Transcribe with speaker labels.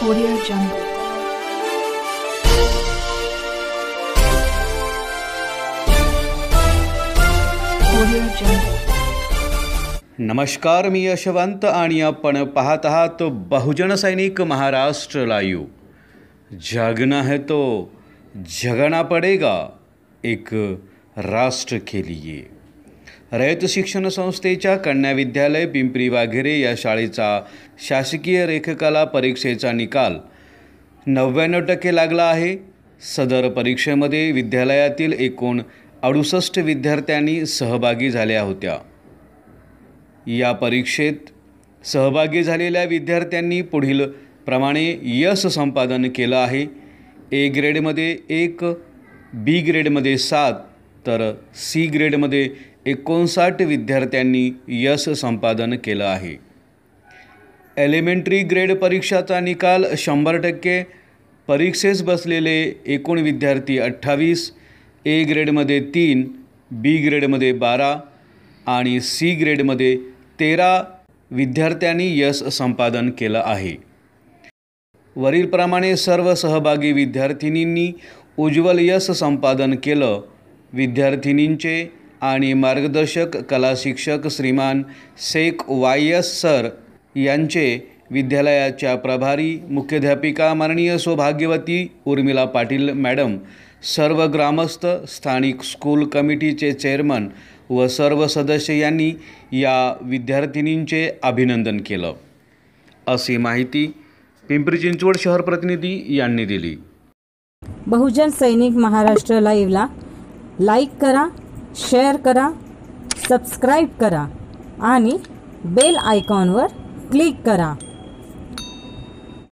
Speaker 1: Audio Jungle. Audio Jungle.
Speaker 2: नमस्कार, मी यशवंत आणि आपण पाहत आहात बहुजन सैनिक महाराष्ट्र लाईव्ह. जागना है तो जगना पडेगा, एक राष्ट्र के लिए. रयत शिक्षण संस्थेच्या कन्या विद्यालय पिंपरी वाघेरे या शाळेचा शासकीय रेखकला परीक्षेचा निकाल 99% लागला आहे. सदर परीक्षेमध्ये विद्यालयातील एकूण 68 विद्यार्थ्यांनी सहभागी झाल्या होत्या. या परीक्षेत सहभागी झालेल्या विद्यार्थ्यांनी पुढील प्रमाणे यश संपादन केलं आहे. ए ग्रेडमध्ये 1, बी ग्रेडमध्ये 7 तर सी ग्रेडमध्ये 59 विद्यार्थ्यांनी यश संपादन केलं आहे. एलिमेंटरी ग्रेड परीक्षाचा निकाल 100%. परीक्षेस बसलेले एकूण विद्यार्थी 28. ए ग्रेडमध्ये 3, बी ग्रेडमध्ये 12 आणि सी ग्रेडमध्ये 13 विद्यार्थ्यांनी यश संपादन केलं आहे. वरीलप्रमाणे सर्व सहभागी विद्यार्थिनींनी उज्ज्वल यश संपादन केलं. विद्यार्थिनींचे आणि मार्गदर्शक कला शिक्षक श्रीमान शेख वायस सर यांचे, विद्यालयाच्या प्रभारी मुख्याध्यापिका माननीय सौभाग्यवती उर्मिला पाटील मॅडम, सर्व ग्रामस्थ, स्थानिक स्कूल कमिटीचे चेअरमन व सर्व सदस्य यांनी या विद्यार्थिनींचे अभिनंदन केलं, अशी माहिती पिंपरी चिंचवड शहर प्रतिनिधी यांनी दिली.
Speaker 3: बहुजन सैनिक महाराष्ट्र लाईव्हला लाईक करा, शेअर करा, सबस्क्राईब करा आणि बेल आयकॉनवर क्लिक करा.